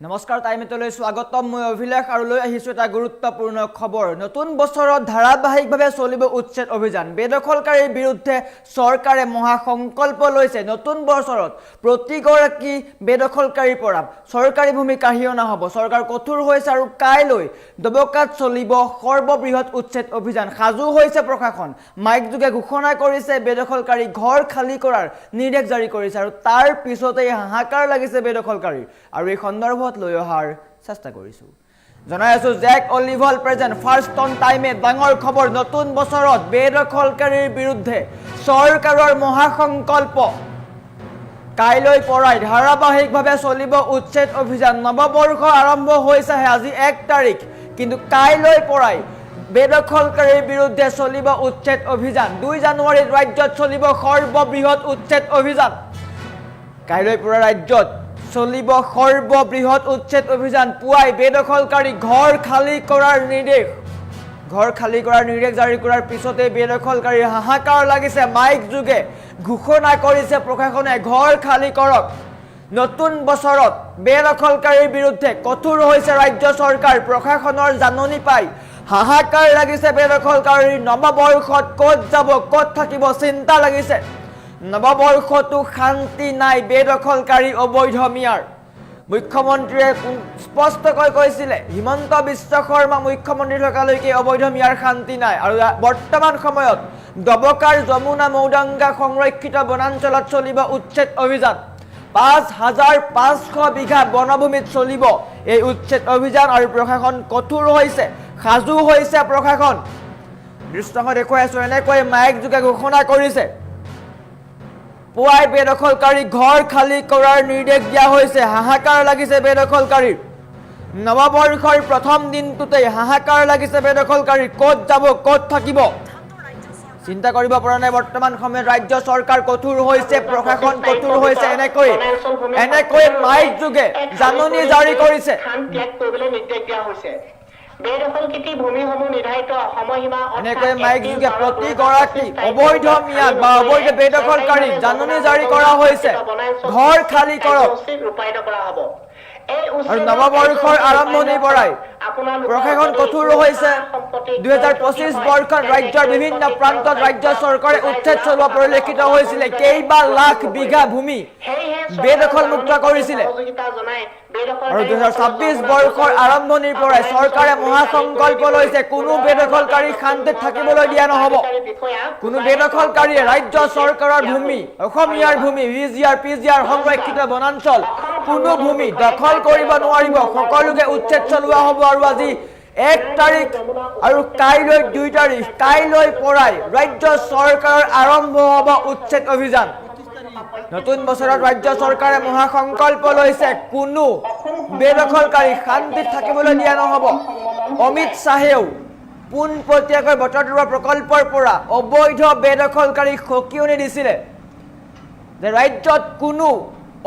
নমস্কাৰ টাইমেটলৈ স্বাগতম মই অভিলেখ আৰু লৈ আহিছো এটা গুৰুত্বপূৰ্ণ খবৰ নতুন বছৰত ধাৰাবাহিকভাৱে চলিব উচ্ছেদ অভিযান বেদখলকাৰীৰ বিৰুদ্ধে চৰকাৰে মহা সংকল্প লৈছে নতুন বছৰত প্ৰতিগৰাকী বেদখলকাৰীৰ পৰা চৰকাৰী ভূমি কাঢ়িও নহব চৰকাৰ কঠোৰ হৈছে আৰু কাইলৈ দবকাত চলিব সৰ্ববৃহৎ উচ্ছেদ অভিযান সাজু হৈছে প্ৰশাসন মাইক যোগে ঘোষণা কৰিছে বেদখলকাৰী ঘৰ খালি কৰাৰ নিৰ্দেশ জাৰি কৰিছে আৰু তাৰ পিছতেই হাহাকাৰ লাগিছে বেদখলকাৰী আৰু এই সন্দৰ্ভত লৈ অহাৰ চেষ্টা কৰিছো জনাই আছো জেক অলিভল প্ৰেজেন্ট ফাৰ্ষ্ট অন টাইমে ডাঙৰ খবৰ নতুন বছৰত বেদখলকাৰীৰ বিৰুদ্ধে চৰকাৰৰ মহাসংকল্প কাইলৈ পৰাই ধাৰাবাহিকভাৱে চলিব উচ্ছেদ অভিযান নৱবৰ্ষ আৰম্ভ হৈছে আজি 1 তাৰিখ কিন্তু কাইলৈ পৰাই বেদখলকাৰীৰ বিৰুদ্ধে চলিব উচ্ছেদ অভিযান 2 জানুৱাৰীত ৰাজ্যত চলিব সৰ্ববৃহৎ উচ্ছেদ অভিযান কাইলৈ পৰা ৰাজ্যত চলিব সৰ্ববৃহৎ উচ্ছেদ অভিযান পুৱাই বেদখলকাৰী ঘৰ খালি কৰাৰ নিৰ্দেশ জাৰি কৰাৰ পিছতে বেদখলকাৰী হাহাকাৰ লাগিছে মাইক যোগে ঘোষণা কৰিছে প্ৰশাসনে ঘৰ খালি কৰক নতুন বছৰত বেদখলকাৰীৰ বিৰুদ্ধে কঠোৰ হৈছে ৰাজ্য চৰকাৰ প্ৰশাসনৰ জাননী পাই হাহাকাৰ লাগিছে বেদখলকাৰীৰ নৱবৰ্ষত ক'ত যাব ক'ত থাকিব চিন্তা লাগিছে নৱবৰ্ষতো শান্তি নাই বেদখলকাৰী অবৈধ মিয়াৰ মুখ্যমন্ত্ৰীয়ে স্পষ্টকৈ কৈছিলে হিমন্ত বিশ্ব শৰ্মা মুখ্যমন্ত্ৰী থকালৈকে অবৈধ মিয়াৰ শান্তি নাই আৰু বৰ্তমান সময়ত দবকাৰ যমুনা মৌদাঙ্গা সংৰক্ষিত বনাঞ্চলত চলিব উচ্ছেদ অভিযান 5500 বিঘা বনভূমিত চলিব এই উচ্ছেদ অভিযান আৰু প্ৰশাসন কঠোৰ হৈছে সাজু হৈছে প্ৰশাসন দৃশ্যখন দেখুৱাই আছো এনেকৈ মাইক যোগে ঘোষণা কৰিছে পুৱাই বেদখলকাৰী ঘৰ খালি কৰাৰ নিৰ্দেশ দিয়া হৈছে হাহাকাৰ লাগিছে বেদখলকাৰীৰ নৱবৰ্ষৰ প্ৰথম দিনটোতে হাহাকাৰ লাগিছে বেদখলকাৰীৰ ক'ত যাব ক'ত থাকিব চিন্তা কৰিব পৰা নাই বৰ্তমান সময়ত ৰাজ্য চৰকাৰ কঠোৰ হৈছে প্ৰশাসন কঠোৰ হৈছে এনেকৈ মাইক যোগে জাননী জাৰি কৰিছে বেদখলকৃত ভূমিসমূহ নিৰ্ধাৰিত সময়সীমা এনেকৈ মাইক যোগে প্ৰতিগৰাকী অবৈধ মিয়াক বা অবৈধ বেদখলকাৰী জাননী জাৰি কৰা হৈছে ঘৰ খালি কৰক ৰূপায়িত কৰা হ'ব আৰু নৱবৰ্ষৰ আৰম্ভণিৰ পৰাই প্ৰশাসন কঠোৰ হৈছে 2025 বৰ্ষত ৰাজ্যৰ বিভিন্ন প্ৰান্তত ৰাজ্য চৰকাৰে উচ্ছেদ চলোৱা পৰিলক্ষিত হৈছিলে কেইবা লাখ বিঘা ভূমি বেদখল মুক্ত কৰিছিলে আৰু 2026 বৰ্ষৰ আৰম্ভণিৰ পৰাই চৰকাৰে মহাসংকল্প লৈছে কোনো বেদখলকাৰী শান্তিত থাকিবলৈ দিয়া নহব কোনো বেদখলকাৰীয়ে ৰাজ্য চৰকাৰৰ ভূমি অসমীয়াৰ ভূমি ভিজিআৰ পিজিআৰ সংৰক্ষিত বনাঞ্চল কোনো ভূমি দখল কৰিব নোৱাৰিব সকলোকে উচ্ছেদ চলোৱা হ'ব আৰু আজি 1 তাৰিখ আৰু কাইলৈ 2 তাৰিখ কাইলৈ পৰাই ৰাজ্য চৰকাৰৰ আৰম্ভ হ'ব উচ্ছেদ অভিযান নতুন বছৰত ৰাজ্য চৰকাৰে মহাসংকল্প লৈছে কোনো বেদখলকাৰী শান্তিত থাকিবলৈ দিয়া নহব অমিত শাহেও পোনপটীয়াকৈ বটদ্ৰৱা প্ৰকল্পৰ পৰা অবৈধ বেদখলকাৰীক সকিয়নি দিছিলে যে ৰাজ্যত কোনো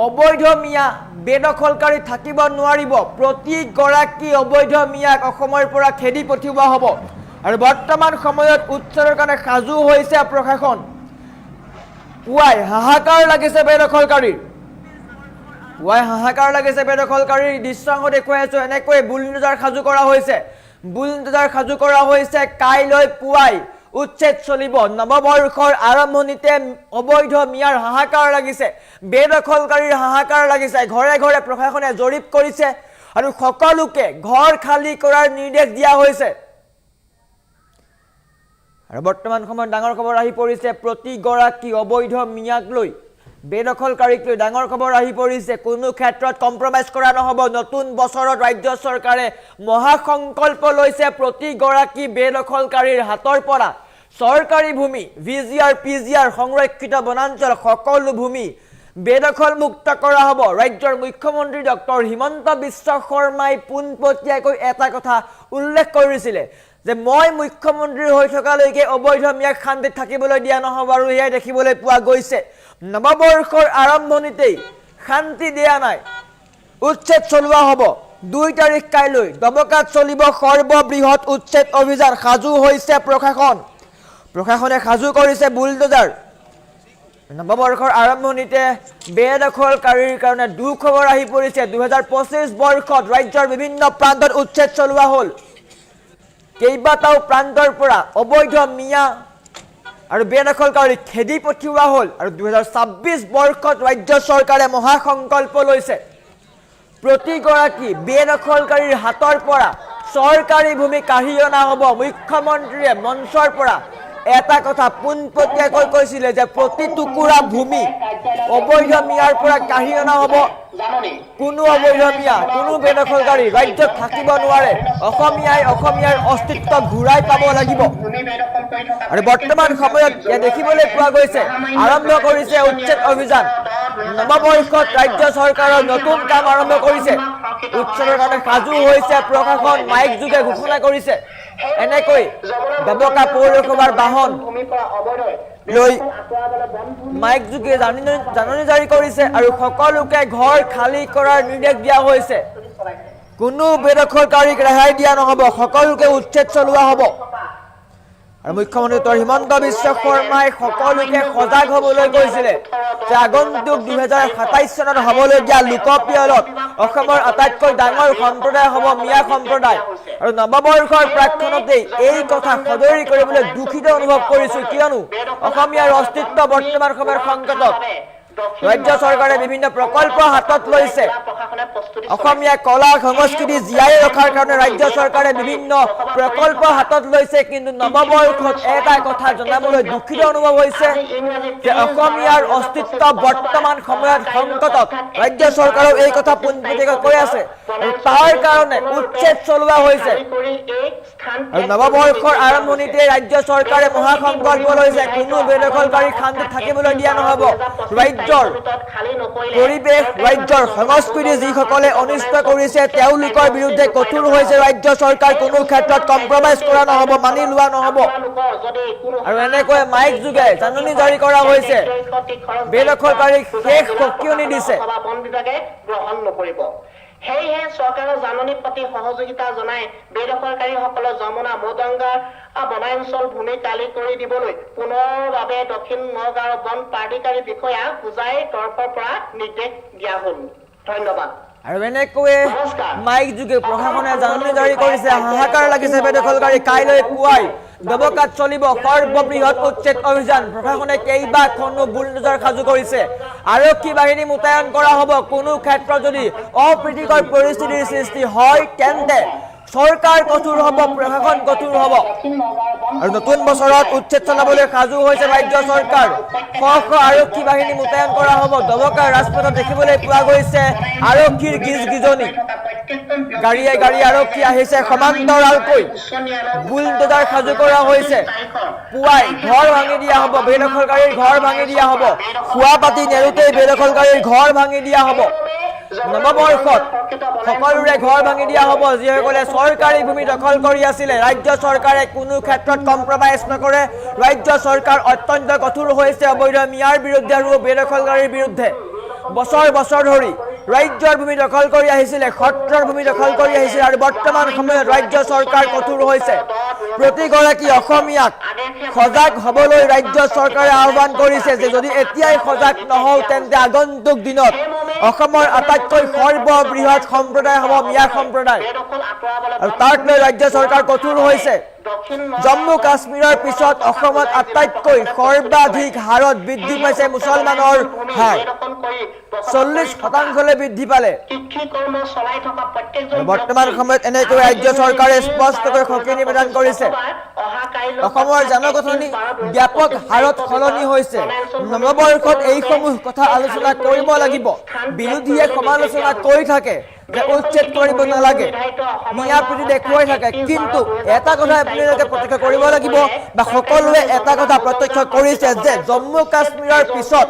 অবৈধ মিয়া বেদখলকাৰী থাকিব নোৱাৰিব প্ৰতিগৰাকী অবৈধ মিয়াক অসমৰ পৰা খেদি পঠিওৱা হ'ব আৰু বৰ্তমান সময়ত উচ্ছেদৰ কাৰণে সাজু হৈছে প্ৰশাসন পুৱাই হাহাকাৰ লাগিছে বেদখলকাৰীৰ দৃশ্যাংশ দেখুৱাই আছো এনেকৈ বুলডোজাৰ সাজু কৰা হৈছে কাইলৈ পুৱাই উচ্ছেদ চলিব নৱবৰ্ষৰ আৰম্ভণিতে অবৈধ মিয়াৰ হাহাকাৰ লাগিছে বেদখলকাৰীৰ হাহাকাৰ লাগিছে ঘৰে ঘৰে প্ৰশাসনে জৰীপ কৰিছে আৰু সকলোকে ঘৰ খালি কৰাৰ নিৰ্দেশ দিয়া হৈছে আৰু বৰ্তমান সময়ত ডাঙৰ খবৰ আহি পৰিছে প্ৰতিগৰাকী অবৈধ মিয়াক লৈ বেদখলকাৰীক লৈ ডাঙৰ খবৰ আহি পৰিছে কোনো ক্ষেত্ৰত কম্প্ৰমাইজ কৰা নহব নতুন বছৰত ৰাজ্য চৰকাৰে মহাসংকল্প লৈছে প্ৰতিগৰাকী বেদখলকাৰীৰ হাতৰ পৰা চৰকাৰী ভূমি ভিজিআৰ পিজিআৰ সংৰক্ষিত বনাঞ্চল সকলো ভূমি বেদখল মুক্ত কৰা হ'ব ৰাজ্যৰ মুখ্যমন্ত্ৰী ডক্টৰ হিমন্ত বিশ্ব শৰ্মাই পোনপটীয়াকৈ এটা কথা উল্লেখ কৰিছিলে যে মই মুখ্যমন্ত্ৰী হৈ থকালৈকে অবৈধ মিয়াক শান্তিত থাকিবলৈ দিয়া নহব আৰু এয়াই দেখিবলৈ পোৱা গৈছে নৱবৰ্ষৰ আৰম্ভণিতেই শান্তি দিয়া নাই উচ্ছেদ চলোৱা হ'ব 2 তাৰিখ কাইলৈ দবকাত চলিব সৰ্ববৃহৎ উচ্ছেদ অভিযান সাজু হৈছে প্ৰশাসনে সাজু কৰিছে বুলডোজাৰ নৱবৰ্ষৰ আৰম্ভণিতে বেদখলকাৰীৰ কাৰণে দুখবৰ আহি পৰিছে 2025 বৰ্ষত ৰাজ্যৰ বিভিন্ন প্ৰান্তত উচ্ছেদ চলোৱা হ'ল কেইবাটাও প্ৰান্তৰ পৰা অবৈধ মিয়া আৰু বেদখলকাৰী খেদি পঠিওৱা হ'ল আৰু 2026 বৰ্ষত ৰাজ্য চৰকাৰে মহাসংকল্প লৈছে প্ৰতিগৰাকী বেদখলকাৰীৰ হাতৰ পৰা চৰকাৰী ভূমি কাঢ়ি অনা হ'ব মুখ্যমন্ত্ৰীয়ে মঞ্চৰ পৰা এটা কথা পোনপটীয়াকৈ কৈছিলে যে প্ৰতি টুকুৰা ভূমি অবৈধ মিয়াৰ পৰা কাঢ়ি অনা হ'ব কোনো অবৈধ মিয়া কোনো বেদখলকাৰী ৰাজ্যত থাকিব নোৱাৰে অসমীয়াৰ অস্তিত্ব ঘূৰাই পাব লাগিব আৰু বৰ্তমান সময়ত দেখিবলৈ পোৱা গৈছে আৰম্ভ কৰিছে উচ্ছেদ অভিযান নৱবৰ্ষত ৰাজ্য চৰকাৰৰ নতুন কাম আৰম্ভ কৰিছে উচ্ছেদৰ কাৰণে সাজু হৈছে প্ৰশাসন মাইক যোগে ঘোষণা কৰিছে এনেকৈ ডবকা পৌৰসভাৰ বাহন লৈ মাইক যোগে জাননী জাৰি কৰিছে আৰু সকলোকে ঘৰ খালী কৰাৰ নিৰ্দেশ দিয়া হৈছে কোনো বেদখলকাৰীক ৰেহাই দিয়া নহ'ব সকলোকে উচ্ছেদ চলোৱা হ'ব আৰু মুখ্যমন্ত্ৰী হিমন্ত বিশ্ব শৰ্মাই সকলোকে সজাগ হ'বলৈ কৈছিলে যে আগন্তুক 2027 চনত হ'বলগীয়া লোকপিয়লত অসমৰ আটাইতকৈ ডাঙৰ সম্প্ৰদায় হ'ব মিয়া সম্প্ৰদায় আৰু নৱবৰ্ষৰ প্ৰাক্ষণতেই এই কথা সদৰি কৰিবলৈ দুখিত অনুভৱ কৰিছোঁ কিয়নো অসমীয়াৰ অস্তিত্ব বৰ্তমান সময়ৰ সংকটত ৰাজ্য চৰকাৰে বিভিন্ন প্ৰকল্প হাতত লৈছে অসমীয়া কলা সংস্কৃতি জীয়াই ৰখাৰ কাৰণে ৰাজ্য চৰকাৰে বিভিন্ন প্ৰকল্প হাতত লৈছে কিন্তু নৱবৰ্ষত এটা কথা জনাবলৈ দুখিত অনুভৱ হৈছে যে অসমীয়াৰ অস্তিত্ব বৰ্তমান সময়ত সংকটত ৰাজ্য চৰকাৰেও এই কথা পোনপটীয়াকৈ কৈ আছে আৰু তাৰ কাৰণে উচ্ছেদ চলোৱা হৈছে আৰু নৱবৰ্ষৰ আৰম্ভণিতে ৰাজ্য চৰকাৰে মহাসংকল্প লৈছে কোনো বেদখলকাৰী শান্তিত থাকিবলৈ দিয়া নহ'ব ৰাজ্যৰ পৰিৱেশ ৰাজ্যৰ সংস্কৃতি যিসকলে অনিষ্ট কৰিছে তেওঁলোকৰ বিৰুদ্ধে কঠোৰ হৈছে ৰাজ্য চৰকাৰ কোনো ক্ষেত্ৰত কম্প্ৰমাইজ কৰা নহ'ব মানি লোৱা নহ'ব আৰু এনেকৈ মাইক যোগে জাননী জাৰি কৰা হৈছে বেদখলকাৰীক শেষ সকিয়নি দিছে গ্ৰহণ নকৰিব সেয়েহে চৰকাৰৰ জাননীৰ প্ৰতি সহযোগিতা জনাই বেদখলকাৰীসকলৰ যমুনা মৌদাংগাৰ বনাঞ্চল ভূমি কালি কৰি দিবলৈ পুনৰ বাবে দক্ষিণ নগাঁৱৰ বন প্ৰাধিকাৰী বিষয়া পূজাই তৰফৰ পৰা নিৰ্দেশ দিয়া হ'ল ধন্যবাদ আৰু এনেকৈয়ে মাইক যোগে প্ৰশাসনে জাননী জাৰি কৰিছে হাহাকাৰ লাগিছে বেদখলকাৰী কাইলৈ পুৱাই ডবকাত চলিব সৰ্ববৃহৎ উচ্ছেদ অভিযান প্ৰশাসনে কেইবাখনো বুলডোজাৰ সাজু কৰিছে আৰক্ষী বাহিনী মোতায়েন কৰা হ'ব কোনো ক্ষেত্ৰত যদি অপ্ৰীতিকৰ পৰিস্থিতিৰ সৃষ্টি হয় তেন্তে চৰকাৰ কঠোৰ হ'ব প্ৰশাসন কঠোৰ হ'ব আৰু নতুন বছৰত উচ্ছেদ চলাবলৈ সাজু হৈছে ৰাজ্য চৰকাৰ শ আৰক্ষী বাহিনী মোতায়েন কৰা হ'ব ডবকাৰ ৰাজপথত দেখিবলৈ পোৱা গৈছে আৰক্ষীৰ গিজগিজনি গাড়ীয়ে আৰক্ষী আহিছে সমান্তৰালকৈ বুলডোজাৰ সাজু কৰা হৈছে পুৱাই ঘৰ ভাঙি দিয়া হ'ব বেদখলকাৰীৰ ঘৰ ভাঙি দিয়া হ'ব খোৱা পাতি নেৰোতেই বেদখলকাৰীৰ ঘৰ ভাঙি দিয়া হ'ব নৱবৰ্ষত সকলোৰে ঘৰ ভাঙি দিয়া হ'ব যিসকলে চৰকাৰী ভূমি দখল কৰি আছিলে ৰাজ্য চৰকাৰে কোনো ক্ষেত্ৰত কম্প্ৰমাইজ নকৰে ৰাজ্য চৰকাৰ অত্যন্ত কঠোৰ হৈছে অবৈধ মিয়াৰ বিৰুদ্ধে আৰু বেদখলকাৰীৰ বিৰুদ্ধে বছৰ ধৰি ৰাজ্যৰ ভূমি দখল কৰি আহিছিলে সত্ৰৰ ভূমি দখল কৰি আহিছিলে আৰু বৰ্তমান সময়ত ৰাজ্য চৰকাৰ কঠোৰ হৈছে প্ৰতিগৰাকী অসমীয়াক সজাগ হ'বলৈ ৰাজ্য চৰকাৰে আহ্বান কৰিছে যে যদি এতিয়াই সজাগ নহওঁ তেন্তে আগন্তুক দিনত অসমৰ আটাইতকৈ সৰ্ববৃহৎ সম্প্ৰদায় হ'ব মিয়া সম্প্ৰদায় আৰু তাক লৈ ৰাজ্য চৰকাৰ কঠোৰ হৈছে জম্মু কাশ্মীৰৰ পিছত অসমত আটাইতকৈ সৰ্বাধিক হাৰত বৃদ্ধি পাইছে মুছলমানৰ হাৰ 40% বৃদ্ধি পালে বৰ্তমান সময়ত এনেকৈ ৰাজ্য চৰকাৰে স্পষ্টকৈ সকিয়নি প্ৰদান কৰিছে অসমৰ জনগঠনি ব্যাপক হাৰত সলনি হৈছে নৱবৰ্ষত এইসমূহ কথা আলোচনা কৰিব লাগিব বিৰোধীয়ে সমালোচনা কৰি থাকে যে উচ্ছেদ কৰিব নালাগে মিয়া প্ৰীতি দেখুৱাই থাকে কিন্তু এটা কথা আপোনালোকে প্ৰত্যক্ষ কৰিব লাগিব বা সকলোৱে এটা কথা প্ৰত্যক্ষ কৰিছে যে জম্মু কাশ্মীৰৰ পিছত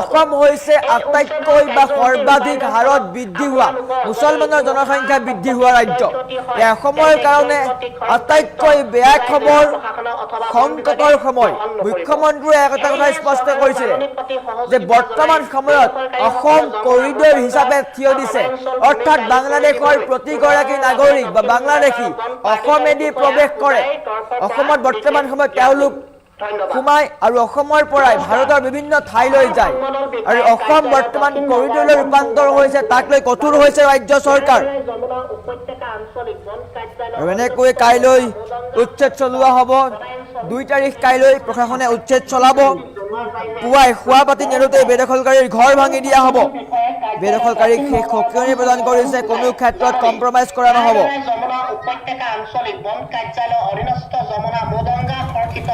অসম হৈছে আটাইতকৈ বা সৰ্বাধিক হাৰত বৃদ্ধি হোৱা মুছলমানৰ জনসংখ্যা বৃদ্ধি হোৱা ৰাজ্য এই অসমৰ কাৰণে আটাইতকৈ বেয়া খবৰ সংকটৰ সময় মুখ্যমন্ত্ৰীয়ে এটা কথা স্পষ্ট কৰিছিলে যে বৰ্তমান সময়ত অসম কৰিডৰ হিচাপে থিয় দিছে অৰ্থাৎ বাংলাদেশৰ প্ৰতিগৰাকী নাগৰিক বা বাংলাদেশী অসমেদি প্ৰৱেশ কৰে অসমত বৰ্তমান সময়ত তেওঁলোক ধন্যবাদ। সোমাই আৰু অসমৰ পৰাই ভাৰতৰ বিভিন্ন ঠাইলৈ যায় আৰু অসম বৰ্তমান কৰিডৰলৈ ৰূপান্তৰ হৈছে, তাক লৈ কঠোৰ হৈছে ৰাজ্য চৰকাৰ। যমুনা উপত্যকা আঞ্চলিক বন কাৰ্যালয় আৰু এনেকৈ কাইলৈ উচ্ছেদ চলোৱা হ'ব। 2 তাৰিখ কাইলৈ প্ৰশাসনে উচ্ছেদ চলাব। পুৱাই শোৱা পাতি নেৰোঁতেই বেদখলকাৰীৰ ঘৰ ভাঙি দিয়া হ'ব। বেদখলকাৰীক শেষ সকিয়নি প্ৰদান কৰিছে, কোনো ক্ষেত্ৰত কম্প্ৰমাইজ কৰা নহ'ব। যমুনা উপত্যকা আঞ্চলিক বন কাৰ্যালয় অধীনস্থ যমুনা মৌদংগা খৰ্কিত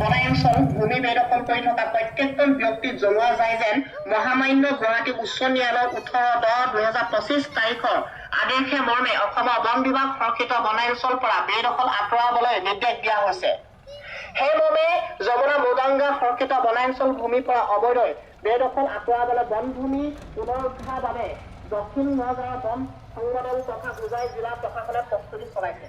বনাঞ্চল ভূমি বেদখল কৰি থকা প্ৰত্যেকজন ব্যক্তিক জনোৱা যায় যেন মহামান্য গুৱাহাটী উচ্চ ন্যায়ালয়ৰ 18/10/2025 তাৰিখৰ আদেশে মৰ্মে অসমৰ বন বিভাগ খৰ্কিত বনাঞ্চল পৰা বেদখল আঁতৰাবলৈ নিৰ্দেশ দিয়া হৈছে। সেই মৰ্মে যমুনা মৌদংগা খৰ্কিত বনাঞ্চল ভূমিৰ পৰা অবৈধ বেদখল আঁতৰাবলৈ বনভূমি পুনৰুদ্ধাৰৰ বাবে দক্ষিণ নগাঁও বন সংগঠন তথা হোজাই জিলা প্ৰশাসনে প্ৰস্তুতি চলাইছে।